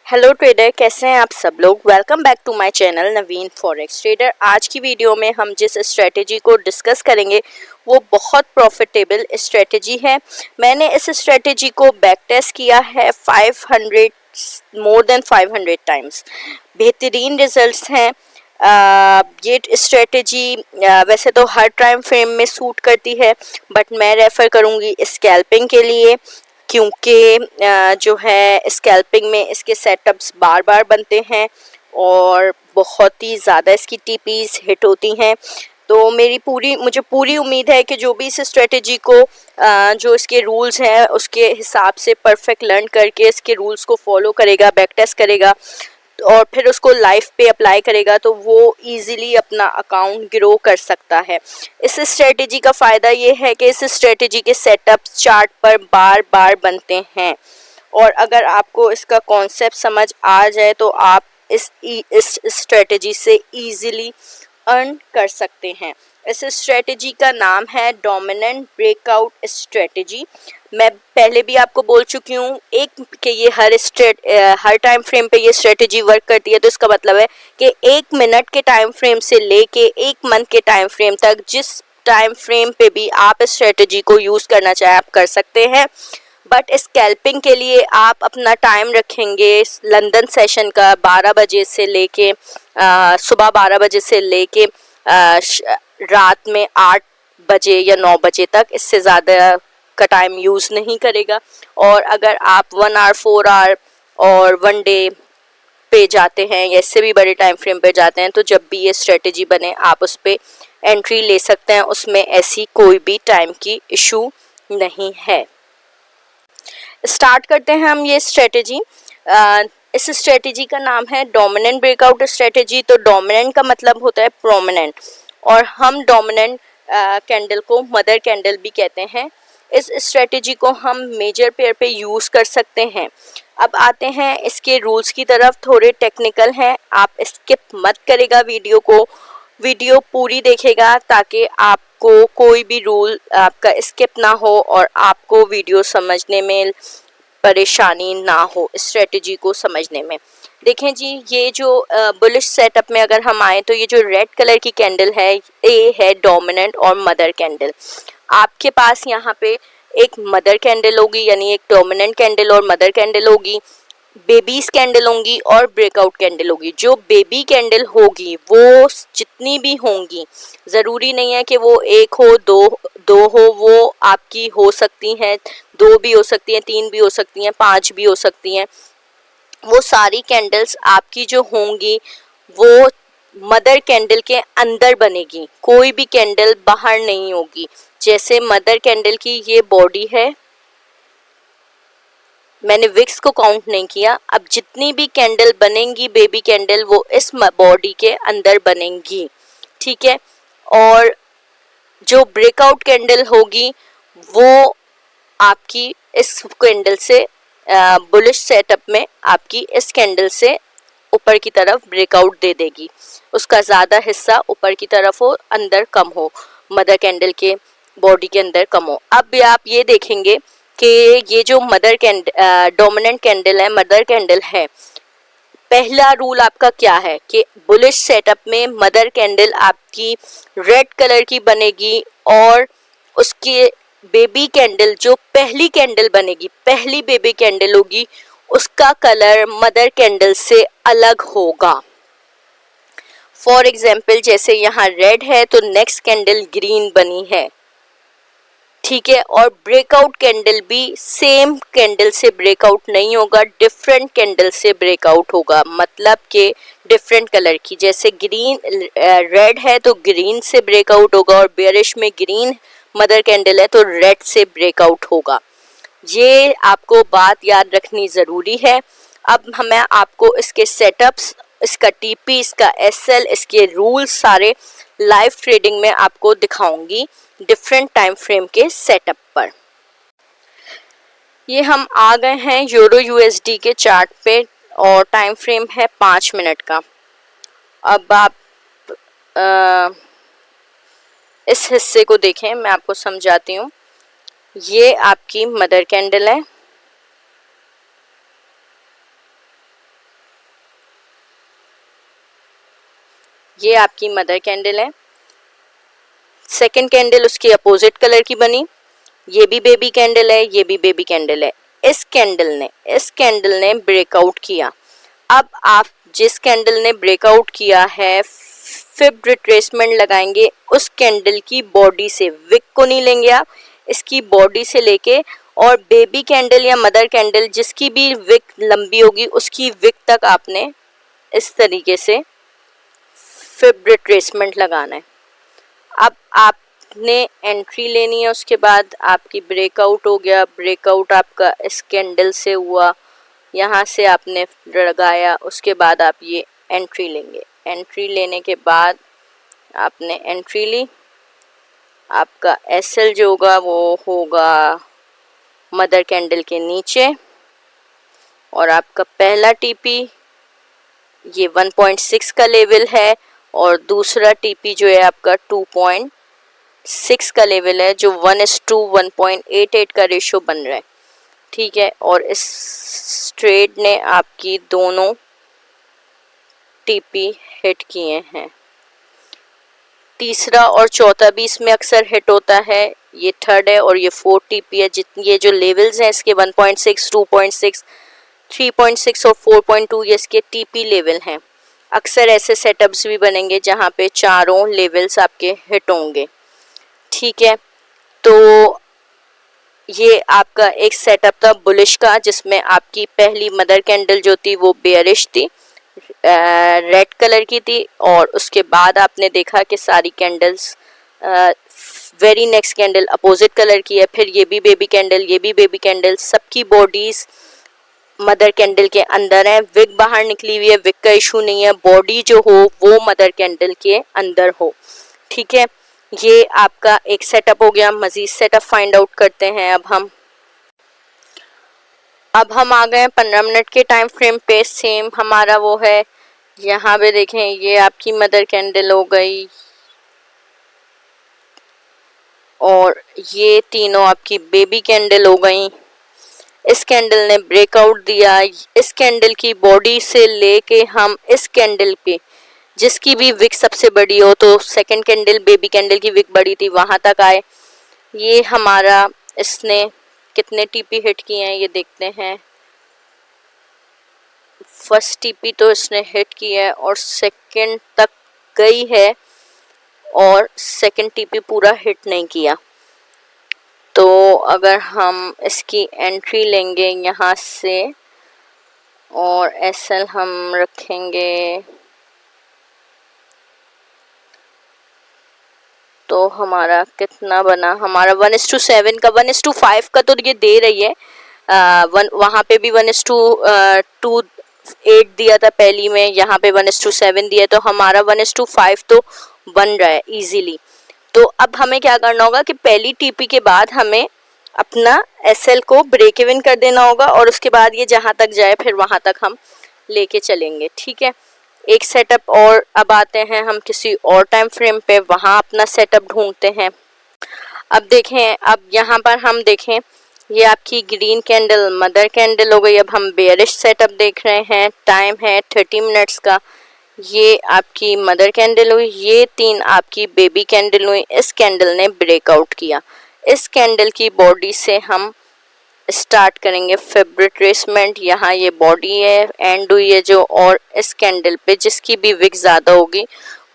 Hello trader, कैसे हैं आप सब लोग। Welcome back to my channel Naveen forex trader. आज की वीडियो में हम जिस स्ट्रेटेजी को डिस्कस करेंगे वो बहुत प्रॉफिटेबल स्ट्रेटेजी है। मैंने इस स्ट्रेटेजी को बैक टेस्ट किया है 500 मोर देन 500 टाइम्स। बेहतरीन रिजल्ट्स हैं। ये स्ट्रेटेजी वैसे तो हर टाइम फ्रेम में सूट करती है, बट मैं रेफ़र करूँगी स्कैल्पिंग के लिए, क्योंकि जो है स्कैल्पिंग में इसके सेटअप्स बार बार बनते हैं और बहुत ही ज़्यादा इसकी टीपीज हिट होती हैं। तो मुझे पूरी उम्मीद है कि जो भी इस स्ट्रेटेजी को जो इसके रूल्स हैं उसके हिसाब से परफेक्ट लर्न करके इसके रूल्स को फॉलो करेगा, बैक टेस्ट करेगा और फिर उसको लाइफ पे अप्लाई करेगा तो वो इजीली अपना अकाउंट ग्रो कर सकता है। इस स्ट्रेटेजी का फ़ायदा ये है कि इस स्ट्रेटेजी के सेटअप्स चार्ट पर बार बार बनते हैं और अगर आपको इसका कॉन्सेप्ट समझ आ जाए तो आप इस स्ट्रेटेजी से इजीली अर्न कर सकते हैं। इस स्ट्रेटेजी का नाम है डोमिनेंट ब्रेकआउट स्ट्रेटेजी। मैं पहले भी आपको बोल चुकी हूँ कि ये हर टाइम फ्रेम पे ये स्ट्रेटेजी वर्क करती है। तो इसका मतलब है कि 1 मिनट के टाइम फ्रेम से लेके 1 मंथ के टाइम फ्रेम तक जिस टाइम फ्रेम पे भी आप इस स्ट्रेटेजी को यूज़ करना चाहें आप कर सकते हैं। बट स्कैल्पिंग के लिए आप अपना टाइम रखेंगे लंदन सेशन का 12 बजे से लेके सुबह 12 बजे से लेके रात में 8 बजे या 9 बजे तक। इससे ज़्यादा का टाइम यूज़ नहीं करेगा। और अगर आप 1 आवर 4 आवर और 1 डे पे जाते हैं या इससे भी बड़े टाइम फ्रेम पे जाते हैं तो जब भी ये स्ट्रेटेजी बने आप उस पर एंट्री ले सकते हैं। उसमें ऐसी कोई भी टाइम की इशू नहीं है। स्टार्ट करते हैं हम ये स्ट्रेटेजी। इस स्ट्रेटेजी का नाम है डोमिनेंट ब्रेकआउट स्ट्रेटेजी। तो डोमिनेंट का मतलब होता है प्रोमिनेंट और हम डोमिनेंट कैंडल को मदर कैंडल भी कहते हैं। इस स्ट्रेटेजी को हम मेजर पेयर पे यूज़ कर सकते हैं। अब आते हैं इसके रूल्स की तरफ, थोड़े टेक्निकल हैं, आप स्किप मत करेगा वीडियो पूरी देखेगा ताकि आपको कोई भी रूल आपका स्किप ना हो और आपको वीडियो समझने में परेशानी ना हो स्ट्रेटेजी को समझने में। देखें जी, ये जो बुलिश सेटअप में अगर हम आए तो ये जो रेड कलर की कैंडल है ये है डोमिनेंट और मदर कैंडल। आपके पास यहाँ पे एक मदर कैंडल होगी, यानी एक डोमिनेंट कैंडल और मदर कैंडल होगी, बेबीज कैंडल होंगी और ब्रेकआउट कैंडल होगी। जो बेबी कैंडल होगी वो जितनी भी होंगी, ज़रूरी नहीं है कि वो 1 हो, 2 हो, वो आपकी हो सकती हैं 2 भी हो सकती हैं, 3 भी हो सकती हैं, 5 भी हो सकती हैं। वो सारी कैंडल्स आपकी जो होंगी वो मदर कैंडल के अंदर बनेगी, कोई भी कैंडल बाहर नहीं होगी। जैसे मदर कैंडल की ये बॉडी है, मैंने विक्स को काउंट नहीं किया। अब जितनी भी कैंडल बनेंगी बेबी कैंडल वो इस बॉडी के अंदर बनेंगी, ठीक है। और जो ब्रेकआउट कैंडल होगी वो आपकी इस कैंडल से बुलिश सेटअप में आपकी इस कैंडल से ऊपर की तरफ ब्रेकआउट दे देगी। उसका ज़्यादा हिस्सा ऊपर की तरफ हो, अंदर कम हो, मदर कैंडल के बॉडी के अंदर कम हो। अब आप ये देखेंगे कि ये जो डोमिनेंट कैंडल है, मदर कैंडल है, पहला रूल आपका क्या है कि बुलिश सेटअप में मदर कैंडल आपकी रेड कलर की बनेगी और उसके बेबी कैंडल जो पहली कैंडल बनेगी, पहली बेबी कैंडल होगी, उसका कलर मदर कैंडल से अलग होगा। फॉर एग्जाम्पल जैसे यहाँ रेड है तो नेक्स्ट कैंडल ग्रीन बनी है, ठीक है। और ब्रेकआउट कैंडल भी सेम कैंडल से ब्रेकआउट नहीं होगा, डिफरेंट कैंडल से ब्रेकआउट होगा, मतलब कि डिफरेंट कलर की। जैसे रेड है तो ग्रीन से ब्रेकआउट होगा और बेयरिश में ग्रीन मदर कैंडल है तो रेड से ब्रेकआउट होगा। ये आपको बात याद रखनी ज़रूरी है। अब मैं आपको इसके सेटअप्स, इसका टीपी, इसका एसएल, इसके रूल्स सारे लाइव ट्रेडिंग में आपको दिखाऊंगी डिफरेंट टाइम फ्रेम के सेटअप पर। ये हम आ गए हैं यूरो यूएसडी के चार्ट पे और टाइम फ्रेम है 5 मिनट का। अब आप इस हिस्से को देखें, मैं आपको समझाती हूँ। ये आपकी मदर कैंडल है, ये आपकी मदर कैंडल है। सेकंड कैंडल उसकी अपोजिट कलर की बनी, ये भी बेबी कैंडल है, ये भी बेबी कैंडल है। इस कैंडल ने ब्रेकआउट किया। अब आप जिस कैंडल ने ब्रेकआउट किया है, फिफ्थ रिट्रेसमेंट लगाएंगे उस कैंडल की बॉडी से, विक को नहीं लेंगे आप, इसकी बॉडी से लेके और बेबी कैंडल या मदर कैंडल जिसकी भी विक लंबी होगी उसकी विक तक आपने इस तरीके से फिफ्थ रिट्रेसमेंट लगाना है। अब आपने एंट्री लेनी है, उसके बाद आपकी ब्रेकआउट हो गया, ब्रेकआउट आपका इस कैंडल से हुआ, यहाँ से आपने लगाया, उसके बाद आप ये एंट्री लेंगे। एंट्री लेने के बाद आपने एंट्री ली, आपका एसएल जो होगा वो होगा मदर कैंडल के नीचे, और आपका पहला टीपी ये 1.6 का लेवल है और दूसरा टीपी जो है आपका 2.6 का लेवल है, जो 1:1.88 का रेशो बन रहा है। ठीक है, और इस ट्रेड ने आपकी दोनों टीपी हिट किए हैं। तीसरा और चौथा भी इसमें अक्सर हिट होता है, ये थर्ड है और ये फोर्थ टीपी है। ये जो लेवल्स हैं इसके 1.6, 2.6, 3.6 और 4.2 ये इसके टीपी लेवल हैं। अक्सर ऐसे सेटअप्स भी बनेंगे जहाँ पे चारों लेवल्स आपके हिट होंगे। ठीक है, तो ये आपका एक सेटअप था बुलिश का, जिसमें आपकी पहली मदर कैंडल जो थी वो बेयरिश थी, रेड कलर की थी, और उसके बाद आपने देखा कि सारी candles very next candle opposite colour की है। फिर ये भी बेबी कैंडल, ये भी बेबी कैंडल, सबकी बॉडीज मदर कैंडल के अंदर है, विक बाहर निकली हुई है, विक का इशू नहीं है, बॉडी जो हो वो मदर कैंडल के अंदर हो। ठीक है, ये आपका एक सेटअप हो गया। मजीद सेटअप फाइंड आउट करते हैं। अब हम आ गए 15 मिनट के टाइम फ्रेम पे। सेम हमारा वो है, यहाँ पे देखें ये आपकी मदर कैंडल हो गई और ये तीनों आपकी बेबी कैंडल हो गई। इस कैंडल ने ब्रेकआउट दिया, इस कैंडल की बॉडी से लेके हम इस कैंडल पे जिसकी भी विक सबसे बड़ी हो, तो सेकंड कैंडल बेबी कैंडल की विक बड़ी थी वहां तक आए। ये हमारा इसने कितने टीपी हिट किए हैं ये देखते हैं। फर्स्ट टीपी तो इसने हिट की है और सेकंड तक गई है और सेकंड टीपी पूरा हिट नहीं किया। तो अगर हम इसकी एंट्री लेंगे यहाँ से और एसएल हम रखेंगे, तो हमारा कितना बना, हमारा 1:7 का, 1:5 का तो ये दे रही है। वहाँ पे भी 1:28 दिया था पहली में, यहाँ पे 1:7 दिया, तो हमारा 1:5 तो बन रहा है इजीली। तो अब हमें क्या करना होगा कि पहली टीपी के बाद हमें अपना एसएल को ब्रेक इवन कर देना होगा और उसके बाद ये जहाँ तक जाए फिर वहाँ तक हम लेके चलेंगे। ठीक है, एक सेटअप और अब आते हैं हम किसी और टाइम फ्रेम पे, वहाँ अपना सेटअप ढूंढते हैं। अब देखें, अब यहाँ पर हम देखें ये आपकी ग्रीन कैंडल मदर कैंडल हो गई। अब हम बेयरिश सेटअप देख रहे हैं, टाइम है 30 मिनट्स का। ये आपकी मदर कैंडल हुई, ये तीन आपकी बेबी कैंडल हुई। इस कैंडल ने ब्रेकआउट किया, इस कैंडल की बॉडी से हम स्टार्ट करेंगे फिफ्थ रिट्रेसमेंट। यहाँ ये बॉडी है, एंड हुई है जो, और इस कैंडल पे जिसकी भी विक ज़्यादा होगी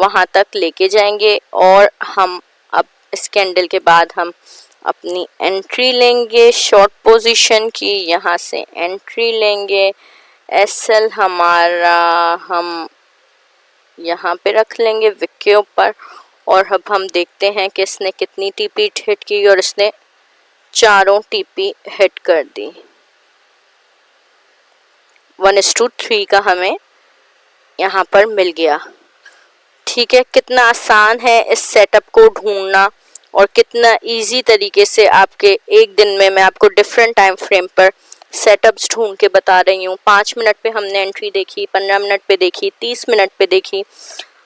वहाँ तक लेके जाएंगे। और हम अब इस कैंडल के बाद हम अपनी एंट्री लेंगे शॉर्ट पोजीशन की, यहाँ से एंट्री लेंगे। एसएल हमारा हम यहाँ पे रख लेंगे विक के ऊपर, और अब हम देखते हैं कि इसने कितनी टीपी हिट की, और इसने चारों टीपी हिट कर दी। 1:3 का हमें यहाँ पर मिल गया। ठीक है, कितना आसान है इस सेटअप को ढूंढना और कितना इजी तरीके से आपके एक दिन में मैं आपको डिफरेंट टाइम फ्रेम पर सेटअप्स ढूंढ के बता रही हूँ। 5 मिनट पे हमने एंट्री देखी, 15 मिनट पे देखी, 30 मिनट पे देखी,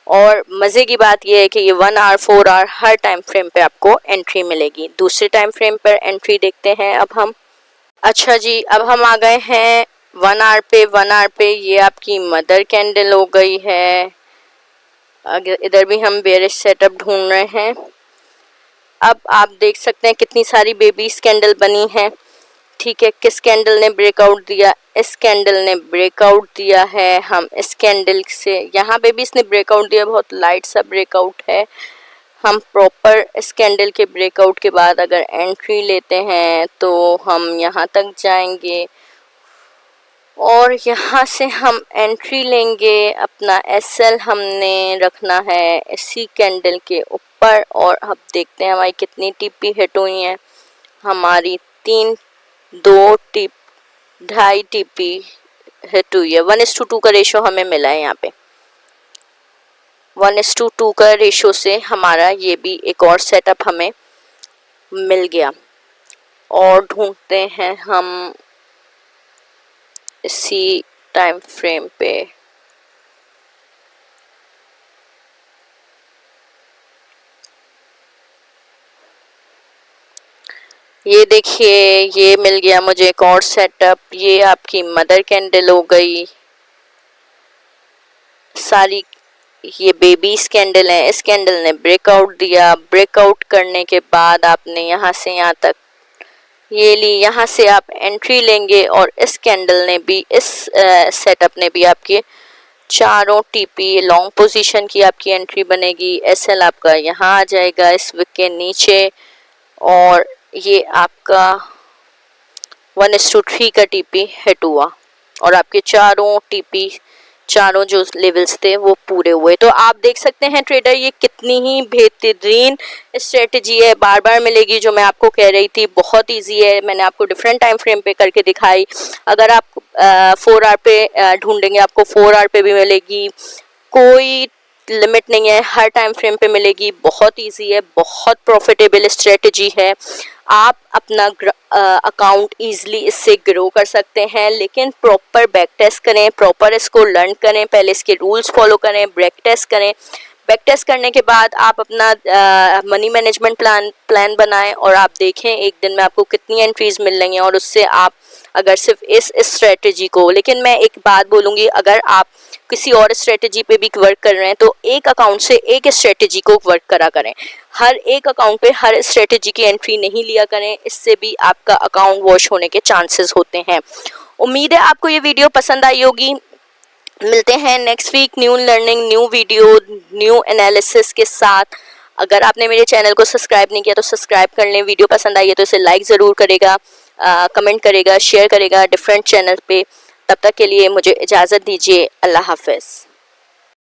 और मज़े की बात यह है कि ये 1 आवर 4 आवर हर टाइम फ्रेम पे आपको एंट्री मिलेगी। दूसरे टाइम फ्रेम पर एंट्री देखते हैं अब हम। अच्छा जी, अब हम आ गए हैं 1 आवर पे। 1 आवर पे ये आपकी मदर कैंडल हो गई है, अगर इधर भी हम बेरिश सेटअप ढूंढ रहे हैं। अब आप देख सकते हैं कितनी सारी बेबीज कैंडल बनी हैं। ठीक है, किस कैंडल ने ब्रेकआउट दिया? इस कैंडल ने ब्रेकआउट दिया है। हम इस कैंडल से, यहाँ पे भी इसने ब्रेकआउट दिया, बहुत लाइट सा ब्रेकआउट है। हम प्रॉपर इस कैंडल के ब्रेकआउट के बाद अगर एंट्री लेते हैं तो हम यहाँ तक जाएंगे और यहाँ से हम एंट्री लेंगे। अपना एसएल हमने रखना है इसी कैंडल के ऊपर और अब देखते हैं हमारी कितनी टीपी हिट हुई हैं। हमारी 2.5 टीपी हिट हुई है। 1:2 का रेशो हमें मिला है। यहाँ पे 1:2 का रेशो से हमारा ये भी एक और सेटअप हमें मिल गया। और ढूंढते हैं हम इसी टाइम फ्रेम पे। ये देखिए, ये मिल गया मुझे एक और सेटअप। ये आपकी मदर कैंडल हो गई। सारी ये बेबीज कैंडल है। इस कैंडल ने ब्रेकआउट दिया। ब्रेकआउट करने के बाद आपने यहाँ से यहाँ तक ये ली। यहाँ से आप एंट्री लेंगे और इस कैंडल ने भी, इस सेटअप ने भी आपके चारों टीपी लॉन्ग पोजीशन की आपकी एंट्री बनेगी। एसएल आपका यहाँ आ जाएगा इस विक के नीचे और ये आपका 1:3 का टीपी हिट हुआ और आपके चारों टीपी, चारों जो लेवल्स थे वो पूरे हुए। तो आप देख सकते हैं ट्रेडर, ये कितनी ही बेहतरीन स्ट्रेटजी है। बार बार मिलेगी, जो मैं आपको कह रही थी, बहुत इजी है। मैंने आपको डिफरेंट टाइम फ्रेम पे करके दिखाई। अगर आप 4 आवर पे ढूंढेंगे आपको 4 आवर पे भी मिलेगी। कोई लिमिट नहीं है, हर टाइम फ्रेम पे मिलेगी। बहुत इजी है, बहुत प्रॉफिटेबल स्ट्रेटजी है। आप अपना अकाउंट ईजिली इससे ग्रो कर सकते हैं, लेकिन प्रॉपर बैक टेस्ट करें, प्रॉपर इसको लर्न करें, पहले इसके रूल्स फॉलो करें, बैक टेस्ट करें। बैक टेस्ट करने के बाद आप अपना मनी मैनेजमेंट प्लान बनाएं और आप देखें एक दिन में आपको कितनी एंट्रीज मिल रही हैं। और उससे आप अगर सिर्फ इस स्ट्रेटजी को, लेकिन मैं एक बात बोलूँगी, अगर आप किसी और स्ट्रेटजी पे भी वर्क कर रहे हैं तो एक अकाउंट से एक स्ट्रेटजी को वर्क करा करें। हर एक अकाउंट पे हर स्ट्रेटजी की एंट्री नहीं लिया करें, इससे भी आपका अकाउंट वॉश होने के चांसेस होते हैं। उम्मीद है आपको ये वीडियो पसंद आई होगी। मिलते हैं next week new learning, new video, new analysis के साथ। अगर आपने मेरे चैनल को सब्सक्राइब नहीं किया तो सब्सक्राइब कर लें। वीडियो पसंद आई है तो इसे लाइक ज़रूर करेगा, कमेंट करेगा, शेयर करेगा डिफरेंट चैनल पे। तब तक के लिए मुझे इजाज़त दीजिए। अल्लाह हाफ़िज़।